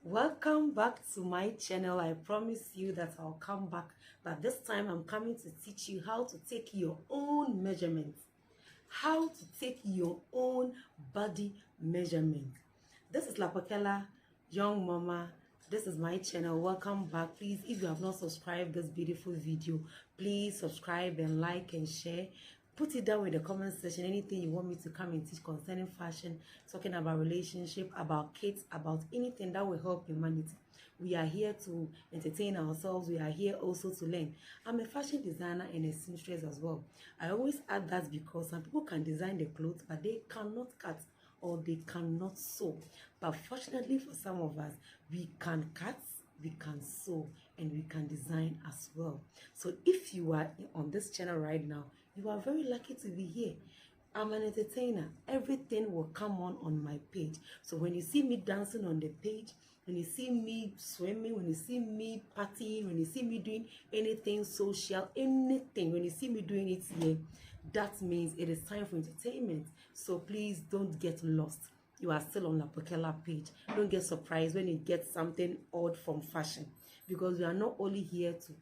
Welcome back to my channel. I promise you that I'll come back, but this time I'm coming to teach you how to take your own measurements, how to take your own body measurement. This is Lapakela, young mama. This is my channel. Welcome back. Please, if you have not subscribed this beautiful video, please subscribe and like and share. Put it down in the comment section anything you want me to come and teach concerning fashion, talking about relationship, about kids, about anything that will help humanity. We are here to entertain ourselves. We are here also to learn. I'm a fashion designer and a seamstress as well. I always add that because some people can design the clothes, but they cannot cut or they cannot sew. But fortunately for some of us, we can cut, we can sew, and we can design as well. So if you are on this channel right now, you are very lucky to be here. I'm an entertainer. Everything will come on my page. So when you see me dancing on the page, when you see me swimming, when you see me partying, when you see me doing anything social, anything, when you see me doing it here, that means it is time for entertainment. So please don't get lost. You are still on the Lapakela page. Don't get surprised when you get something odd from fashion, because we are not only here to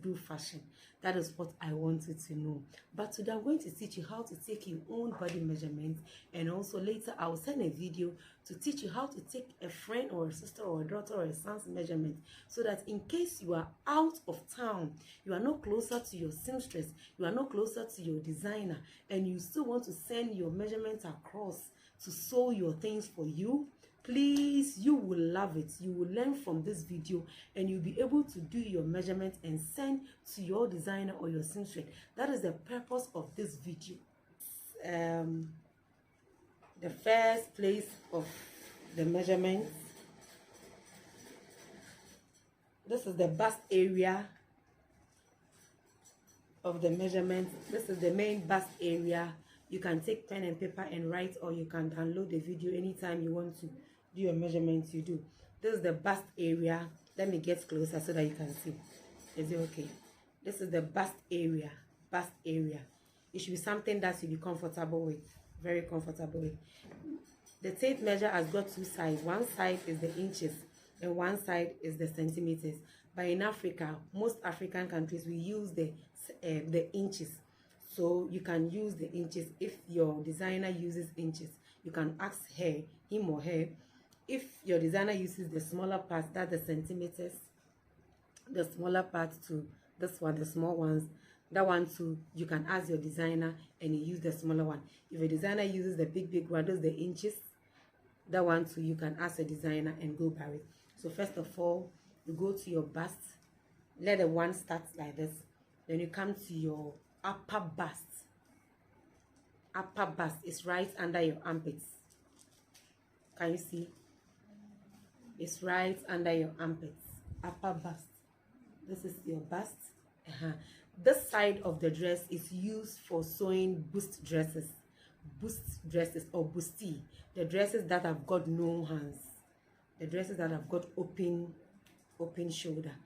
do fashion. That is what I want you to know. But today I'm going to teach you how to take your own body measurements, and also later I will send a video to teach you how to take a friend or a sister or a daughter or a son's measurement, so that in case you are out of town, you are not closer to your seamstress, you are not closer to your designer, and you still want to send your measurements across to sew your things for you, please, you will love it. You will learn from this video and you'll be able to do your measurements and send to your designer or your seamstress. That is the purpose of this video. The first place of the measurements. This is the bust area of the measurement. This is the main bust area. You can take pen and paper and write, or you can download the video anytime you want to do your measurements. You do. This is the bust area. Let me get closer so that you can see. Is it okay? This is the bust area. Bust area. It should be something that you'll be comfortable with. Very comfortable with. The tape measure has got two sides. One side is the inches and one side is the centimeters. But in Africa, most African countries, we use the inches. So you can use the inches. If your designer uses inches, you can ask him or her. If your designer uses the smaller part, that's the centimeters, the smaller part to this one, the small ones, that one too, you can ask your designer and you use the smaller one. If your designer uses the big one, those the inches, that one too, you can ask a designer and go by it. So first of all, you go to your bust. Let the one start like this. Then you come to your upper bust. Upper bust is right under your armpits. Can you see? It's right under your armpits. Upper bust. This is your bust. This side of the dress is used for sewing bust dresses. Bust dresses or busty. The dresses that have got no hands. The dresses that have got open shoulder.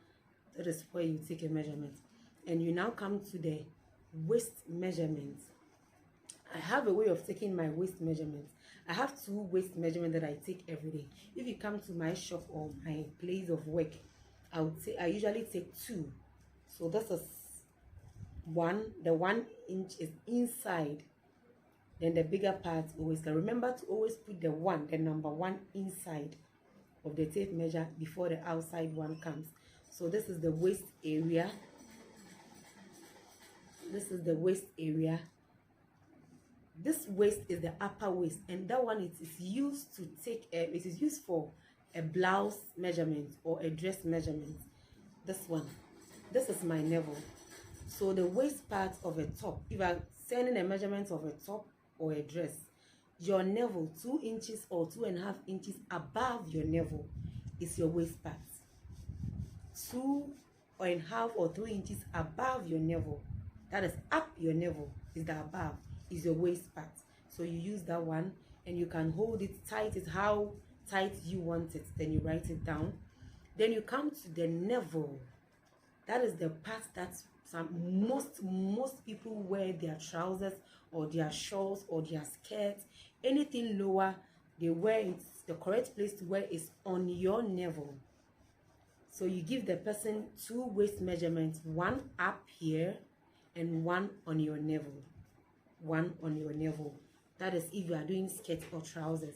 That is where you take a measurement. And you now come to the waist measurement. I have a way of taking my waist measurement. I have two waist measurements that I take every day. If you come to my shop or my place of work, I usually take two. So this is one. The 1 inch is inside. Then the bigger part always can. Remember to always put the number one inside of the tape measure before the outside one comes. So this is the waist area. This is the waist area. This waist is the upper waist, and that one it is used to take it is used for a blouse measurement or a dress measurement. This one, this is my navel. So the waist part of a top, if I'm sending a measurement of a top or a dress, your navel 2 inches or 2.5 inches above your navel is your waist part. 2.5 or 3 inches above your navel, that is up your navel, is the above, is your waist part. So you use that one and you can hold it tight. It's how tight you want it. Then you write it down. Then you come to the navel. That is the part that most people wear their trousers or their shorts or their skirts. Anything lower, they wear it the correct place to wear is on your navel. So you give the person 2 waist measurements, one up here and one on your navel. One on your navel. That is if you are doing skirts or trousers.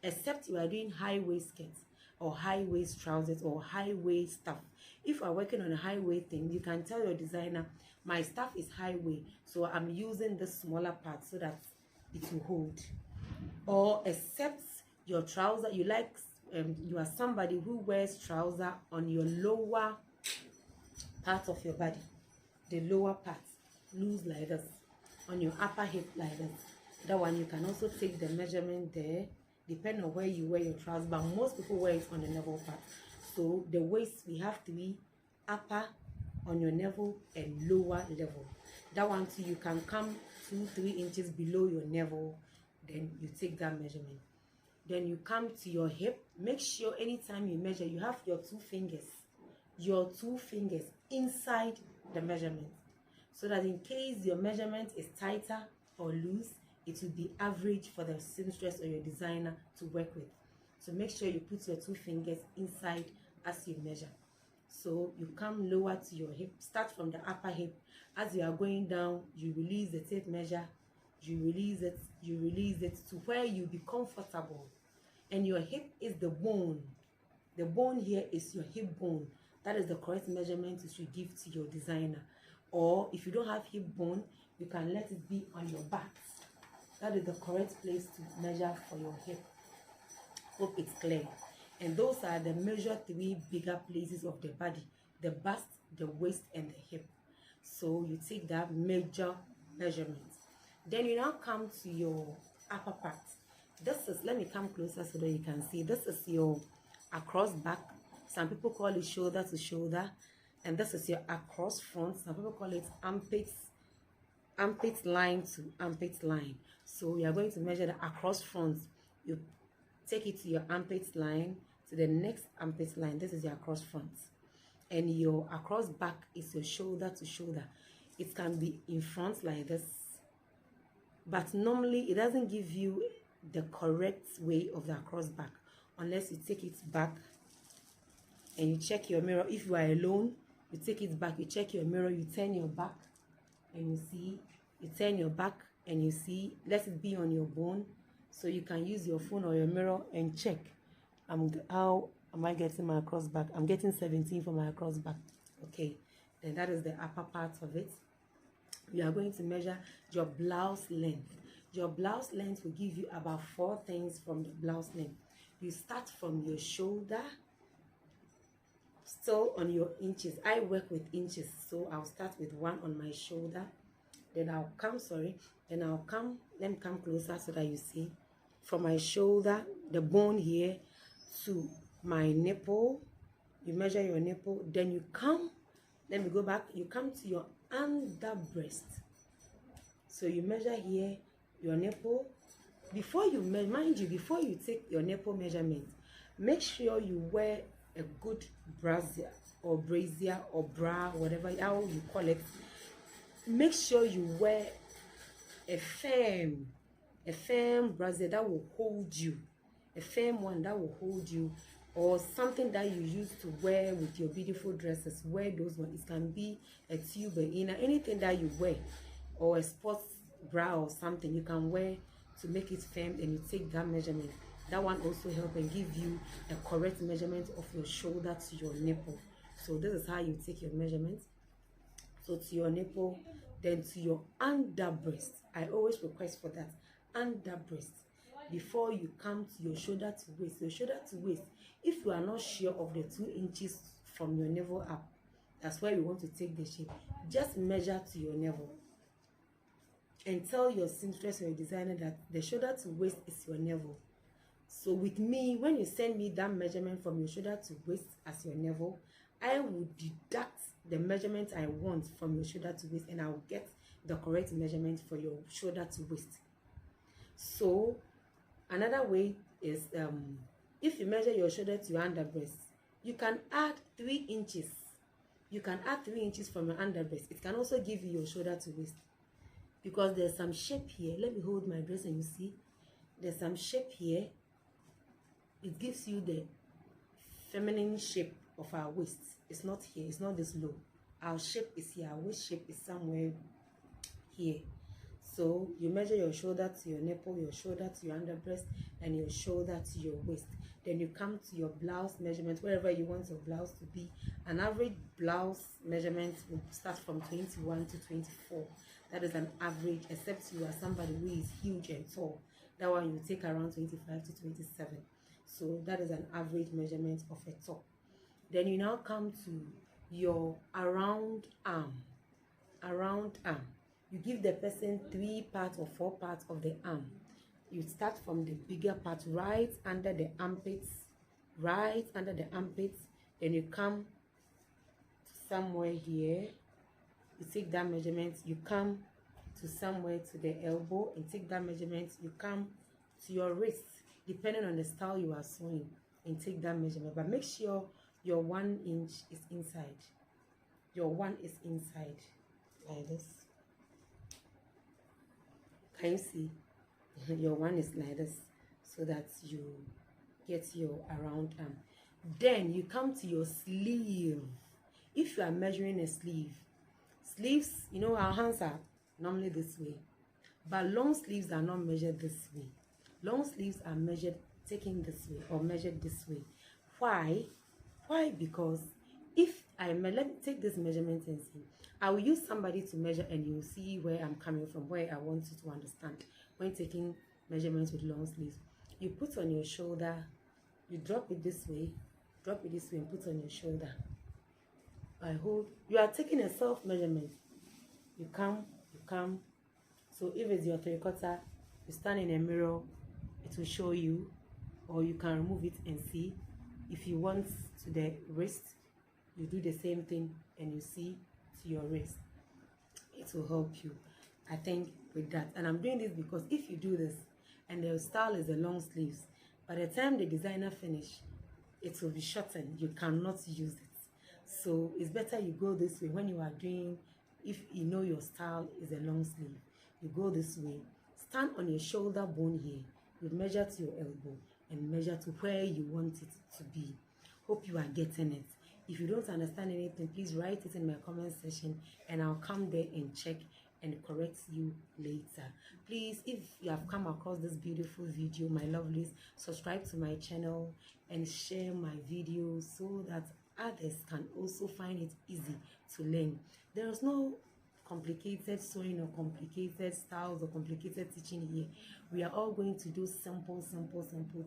Except you are doing high waist skirts or high waist trousers or high waist stuff. If you are working on a high waist thing, you can tell your designer, my stuff is high waist, so I'm using the smaller part so that it will hold. Or except your trouser, you like you are somebody who wears trouser on your lower part of your body, the lower part, loose like this, on your upper hip like this. That one you can also take the measurement there, depending on where you wear your trousers, but most people wear it on the navel part. So the waist, we have to be upper on your navel and lower level. That one too, you can come 2-3 inches below your navel, then you take that measurement. Then you come to your hip. Make sure anytime you measure, you have your 2 fingers inside the measurement, so that in case your measurement is tighter or loose, it will be average for the seamstress or your designer to work with. So make sure you put your 2 fingers inside as you measure. So you come lower to your hip, start from the upper hip. As you are going down, you release the tape measure, you release it to where you be comfortable. And your hip is the bone. The bone here is your hip bone. That is the correct measurement you should give to your designer. Or if you don't have hip bone, you can let it be on your back. That is the correct place to measure for your hip. Hope it's clear. And those are the major 3 bigger places of the body: the bust, the waist, and the hip. So you take that major measurement. Then you now come to your upper part. This is, let me come closer so that you can see. This is your across back. Some people call it shoulder to shoulder. And this is your across front. Some people call it armpit line to armpit line. So we are going to measure the across front. You take it to your armpit line, to the next armpit line. This is your across front. And your across back is your shoulder to shoulder. It can be in front like this, but normally it doesn't give you the correct way of the across back unless you take it back and you check your mirror. If you are alone, you take it back, you check your mirror, you turn your back and you see, you turn your back and you see, let it be on your bone, so you can use your phone or your mirror and check how am I getting my across back. I'm getting 17 for my across back. Okay, then that is the upper part of it. We are going to measure your blouse length. Your blouse length will give you about 4 things from the blouse length. You start from your shoulder, still on your inches. I work with inches, so I'll start with 1 on my shoulder. Then I'll come, let me come closer so that you see. From my shoulder, the bone here, to my nipple. You measure your nipple. Then you come, let me go back, you come to your under breast. So you measure here your nipple. Before you measure, mind you, before you take your nipple measurement, make sure you wear a good brassiere or bra, whatever how you call it. Make sure you wear a firm brassiere that will hold you, a firm one that will hold you, or something that you used to wear with your beautiful dresses. Wear those ones. It can be a tube, an inner, anything that you wear, or a sports bra or something you can wear to make it firm, and you take that measurement. That one also help and give you a correct measurement of your shoulder to your nipple. So this is how you take your measurement. So to your nipple, then to your under breast. I always request for that under breast before you come to your shoulder to waist. Your shoulder to waist, if you are not sure of the 2 inches from your navel up, that's why we want to take the shape. Just measure to your navel and tell your seamstress or your designer that the shoulder to waist is your navel. So with me, when you send me that measurement from your shoulder to waist as your navel, I will deduct the measurement I want from your shoulder to waist, and I will get the correct measurement for your shoulder to waist. So another way is if you measure your shoulder to your under breast, you can add 3 inches. You can add 3 inches from your under breast. It can also give you your shoulder to waist, because there's some shape here. Let me hold my dress and you see there's some shape here. it gives you the feminine shape of our waist. It's not here, it's not this low. Our shape is here, our waist shape is somewhere here. So you measure your shoulder to your nipple, your shoulder to your underbreast, and your shoulder to your waist. Then you come to your blouse measurement, wherever you want your blouse to be. An average blouse measurement will start from 21 to 24. That is an average, except you are somebody who is huge and tall. That one you take around 25 to 27. So that is an average measurement of a top. Then you now come to your around arm. Around arm. You give the person 3 parts or 4 parts of the arm. You start from the bigger part right under the armpits. Right under the armpits. Then you come somewhere here. You take that measurement. You come to somewhere to the elbow and take that measurement. You come to your wrist, depending on the style you are sewing, and take that measurement. But make sure your 1 inch is inside. Your 1 is inside, like this. Can you see? Your 1 is like this, so that you get your around arm. Then you come to your sleeve. If you are measuring a sleeve, sleeves, you know, our hands are normally this way, but long sleeves are not measured this way. Long sleeves are measured taken this way or measured this way. Why? Because if let me take this measurement and see. I will use somebody to measure, and you will see where I'm coming from, where I want you to understand. When taking measurements with long sleeves, you put on your shoulder, you drop it this way, and put on your shoulder. You are taking a self measurement. You come. So if it's your 3/4, you stand in a mirror, it will show you, or you can remove it and see. If you want to the wrist, you do the same thing and you see to your wrist. It will help you, I think, with that. And I'm doing this because if you do this and the style is the long sleeves, by the time the designer finish, it will be shortened. You cannot use it. So it's better you go this way when you are doing, if you know your style is a long sleeve, you go this way, stand on your shoulder bone here, you measure to your elbow and measure to where you want it to be. Hope you are getting it. If you don't understand anything, please write it in my comment section and I'll come there and check and correct you later. Please, if you have come across this beautiful video, my lovelies, subscribe to my channel and share my videos so that others can also find it easy to learn. There is no complicated sewing or complicated styles or complicated teaching here. We are all going to do simple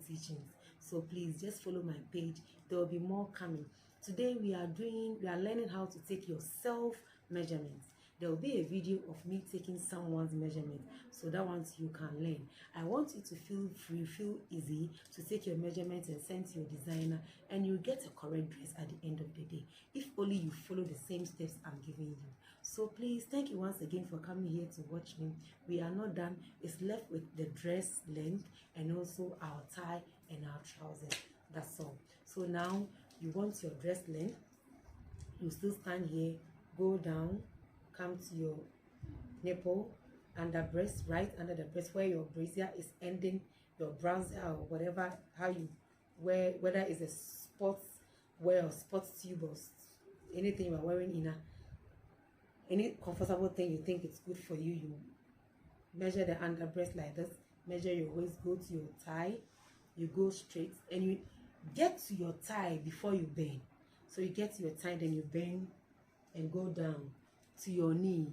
teachings. So please just follow my page. There will be more coming. Today we are learning how to take your self measurements. There will be a video of me taking someone's measurement, so that one you can learn. I want you to feel free, feel easy to take your measurements and send to your designer, and you get a correct dress at the end of the day, if only you follow the same steps I'm giving you. So please, thank you once again for coming here to watch me. We are not done. It's left with the dress length and also our tie and our trousers. That's all. So now you want your dress length. You still stand here, go down, come to your nipple, under breast, right under the breast where your brassiere is ending, your brassiere or whatever, how you wear, whether it's a sports wear or sports tube or anything you are wearing in any comfortable thing you think it's good for you. You measure the under breast like this, measure your waist, go to your thigh, you go straight and you get to your thigh before you bend. So you get to your thigh, then you bend and go down to your knee.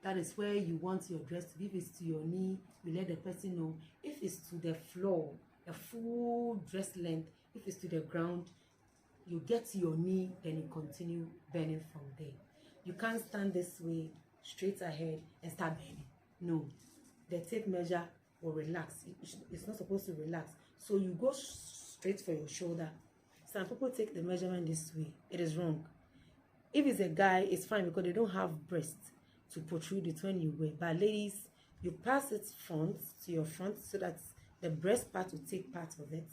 That is where you want your dress to be. If it's to your knee, you let the person know. If it's to the floor, a full dress length, if it's to the ground, you get to your knee, then you continue bending from there. You can't stand this way straight ahead and start bending. No, the tape measure will relax. It's not supposed to relax. So you go straight for your shoulder. Some people take the measurement this way. It is wrong. If it's a guy, it's fine because they don't have breasts to protrude it when you wear. But ladies, you pass it front to your front so that the breast part will take part of it.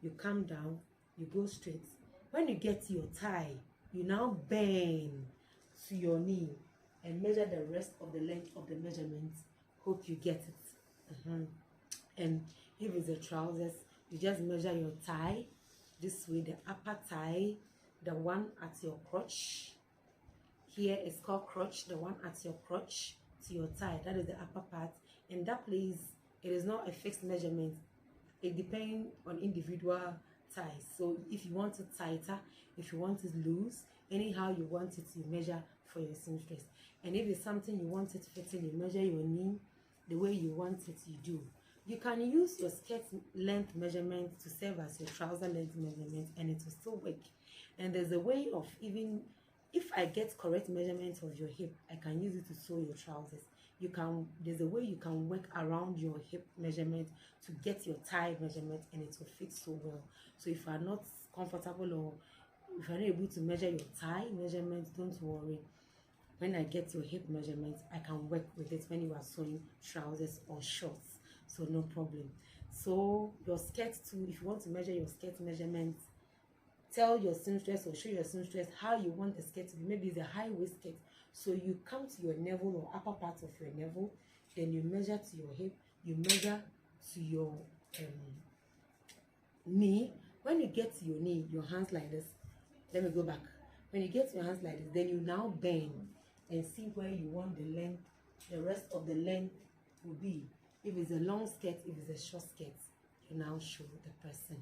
You come down, you go straight. When you get to your thigh, you now bend to your knee and measure the rest of the length of the measurement. Hope you get it. And if it's a trousers, you just measure your thigh this way, the upper thigh, the one at your crotch. Here is called crotch, the one at your crotch to your thigh, that is the upper part. And that place, it is not a fixed measurement. It depends on individual thighs. So if you want it tighter, if you want it loose, anyhow you want it, you measure for your seamstress. And if it's something you want it fitting, you measure your knee the way you want it, you do. You can use your skirt length measurement to serve as your trouser length measurement, and it will still work. And there's a way of, even if I get correct measurement of your hip, I can use it to sew your trousers. You can, there's a way you can work around your hip measurement to get your thigh measurement, and it will fit so well. So if you are not comfortable, or if you're not able to measure your thigh measurement, don't worry. When I get your hip measurement, I can work with it when you are sewing trousers or shorts, so no problem. So your skirt too, if you want to measure your skirt measurement, tell your seamstress or show your seamstress how you want the skirt to be. Maybe it's a high waist skirt, so you come to your navel or upper part of your navel, then you measure to your hip, you measure to your knee. When you get to your knee, your hands like this. Let me go back. When you get your hands like this, then you now bend and see where you want the length, the rest of the length will be. If it's a long skirt, if it's a short skirt, you now show the person.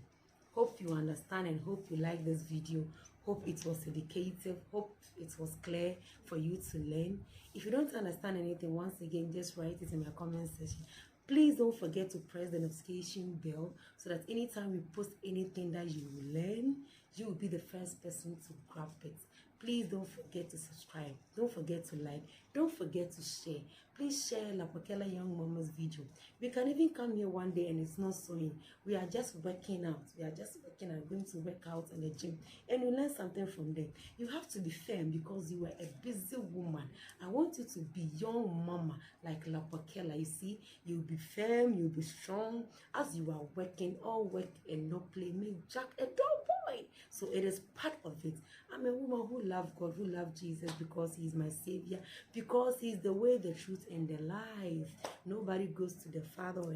Hope you understand and hope you like this video. Hope it was educative. Hope it was clear for you to learn. If you don't understand anything, once again, just write it in my comment section. Please don't forget to press the notification bell so that anytime we post anything that you will learn, you will be the first person to grab it. Please don't forget to subscribe. Don't forget to like. Don't forget to share. Please share Lapokela Young Mama's video. We can even come here one day and it's not sewing. We are just working out. We are just working and going to work out in the gym. And you learn something from them. You have to be firm because you are a busy woman. I want you to be young mama like Lapokela. You see, you'll be firm, you'll be strong. As you are working, all work and no play. Make Jack a dull boy. So it is part of it. I'm a woman who loves God, who loves Jesus because He's my Savior, because He's the way, the truth, and the life. Nobody goes to the Father or